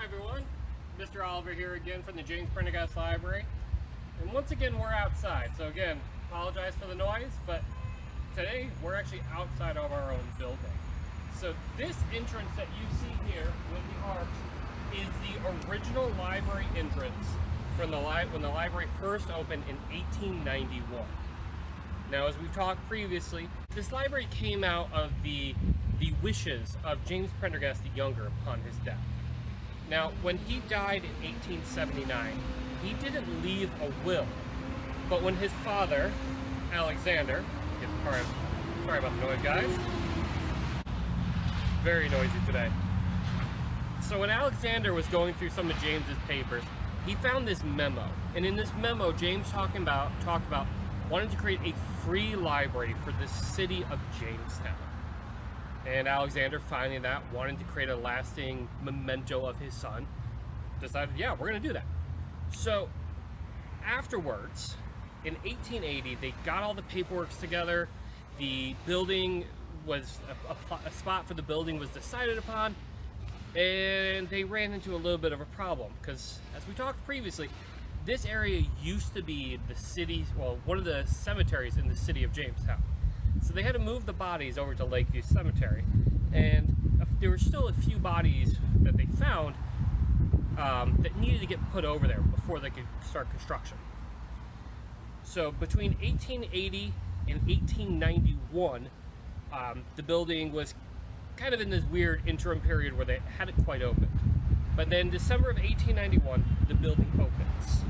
Hi everyone, Mr. Oliver here again from the James Prendergast Library. And once again we're outside, so again, apologize for the noise, but today we're actually outside of our own building. So this entrance that you see here with the arch is the original library entrance from when the library first opened in 1891. Now, as we've talked previously, this library came out of the wishes of James Prendergast the Younger upon his death. Now, when he died in 1879, he didn't leave a will, but when his father, Alexander, sorry about the noise, guys, very noisy today. So when Alexander was going through some of James's papers, he found this memo, and in this memo, James talked about wanting to create a free library for the city of Jamestown. And Alexander, finding that, wanting to create a lasting memento of his son, decided, yeah, we're going to do that. So afterwards, in 1880, they got all the paperwork together. The building was, a spot for the building was decided upon, and they ran into a little bit of a problem because, as we talked previously, this area used to be the city's, well, one of the cemeteries in the city of Jamestown. So they had to move the bodies over to Lakeview Cemetery, and there were still a few bodies that they found that needed to get put over there before they could start construction. So between 1880 and 1891, the building was kind of in this weird interim period where they hadn't quite opened. But then December of 1891, the building opens,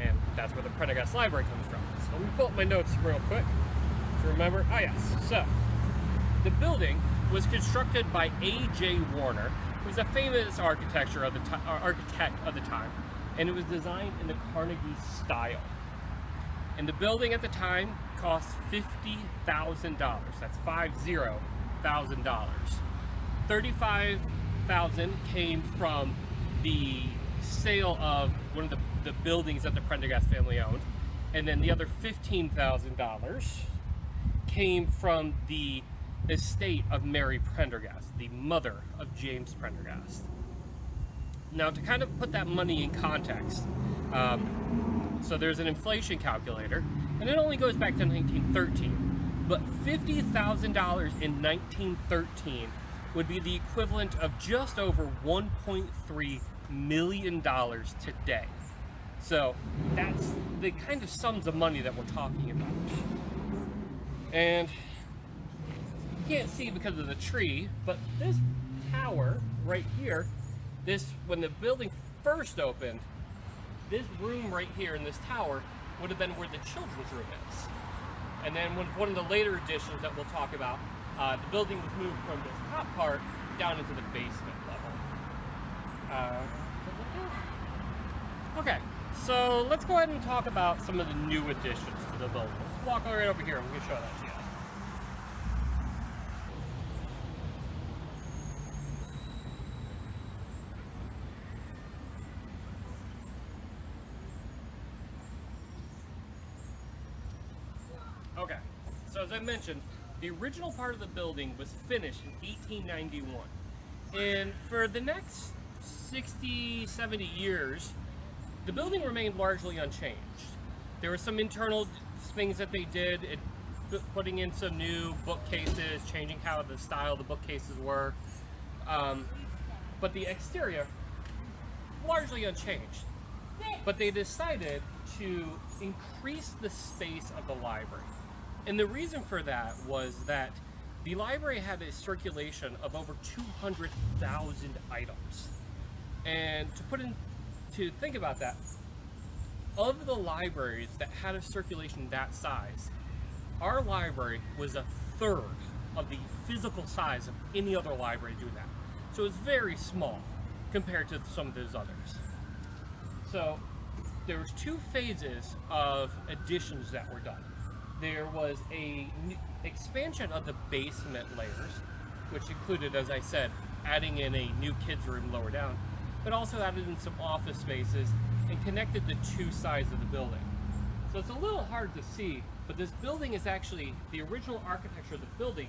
and that's where the Prendergast Library comes from. So let me pull up my notes real quick to remember. Yes, so the building was constructed by A.J. Warner, who was a famous architect of the time, and it was designed in the Carnegie style. And the building at the time cost $50,000. That's $50,000. $35,000 came from the sale of one of the buildings that the Prendergast family owned, and then the other $15,000 came from the estate of Mary Prendergast, the mother of James Prendergast. Now, to kind of put that money in context, so there's an inflation calculator, and it only goes back to 1913, but $50,000 in 1913 would be the equivalent of just over $1.3 million today. So that's the kind of sums of money that we're talking about. And you can't see because of the tree, but this tower right here, when the building first opened, this room right here in this tower would have been where the children's room is. And then with one of the later additions that we'll talk about, the building was moved from this top part down into the basement level. Okay, so let's go ahead and talk about some of the new additions to the building. Let's walk right over here and we can show that to you. Okay, so as I mentioned, the original part of the building was finished in 1891. And for the next 60, 70 years, the building remained largely unchanged. There were some internal things that they did, putting in some new bookcases, changing how the style of the bookcases were. But the exterior, largely unchanged. But they decided to increase the space of the library. And the reason for that was that the library had a circulation of over 200,000 items. And to think about that, of the libraries that had a circulation that size, our library was a third of the physical size of any other library doing that. So it's very small compared to some of those others. So there was two phases of additions that were done. There was an expansion of the basement layers, which included, as I said, adding in a new kids' room lower down, but also added in some office spaces and connected the two sides of the building. So it's a little hard to see, but this building is actually, the original architecture of the building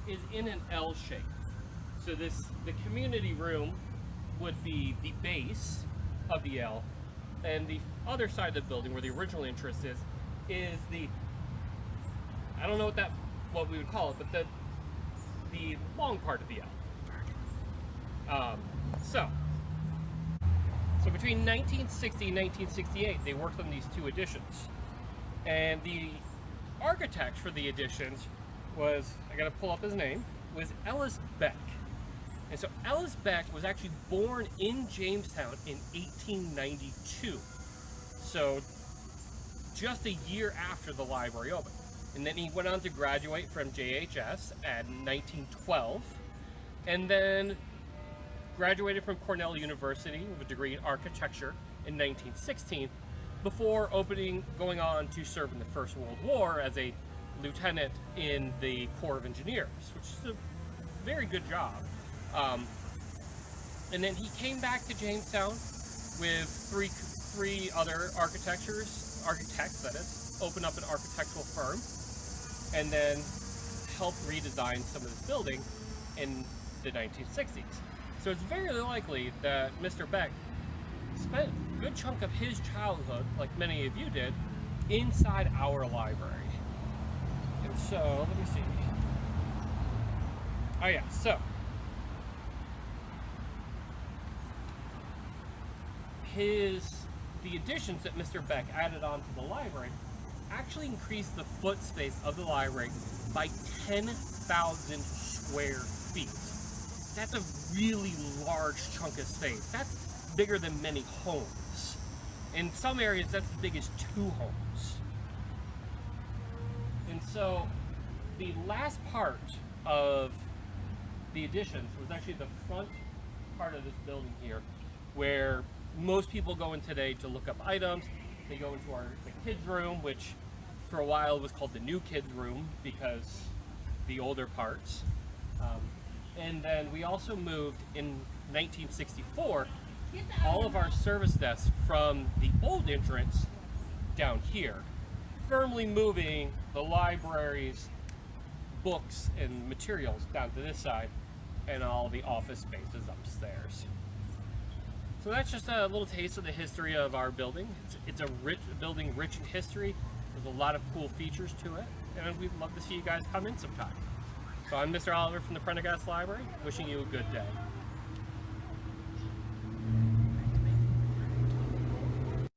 is in an L shape. So the community room would be the base of the L, and the other side of the building where the original entrance is the, I don't know what we would call it, but the long part of the L. So between 1960 and 1968, they worked on these two additions, and the architect for the additions was, I gotta pull up his name, was Ellis Beck. And so Ellis Beck was actually born in Jamestown in 1892. So just a year after the library opened. And then he went on to graduate from JHS at 1912, and then graduated from Cornell University with a degree in architecture in 1916, before going on to serve in the First World War as a lieutenant in the Corps of Engineers, which is a very good job. And then he came back to Jamestown with three other architects that is, opened up an architectural firm, and then helped redesign some of this building in the 1960s. So it's very likely that Mr. Beck spent a good chunk of his childhood, like many of you did, inside our library. And so, let me see. Oh yeah, so the additions that Mr. Beck added on to the library actually increased the foot space of the library by 10,000 square feet. That's a really large chunk of space. That's bigger than many homes. In some areas, that's as big as 2 homes. And so the last part of the additions was actually the front part of this building here, where most people go in today to look up items. They go into the kids' room, which for a while was called the new kids' room because the older parts. And then we also moved in 1964 all of our service desks from the old entrance down here, firmly moving the library's books and materials down to this side, and all the office spaces upstairs. So that's just a little taste of the history of our building. It's a building rich in history. There's a lot of cool features to it, and we'd love to see you guys come in sometime. So I'm Mr. Oliver from the Prendergast Library, wishing you a good day.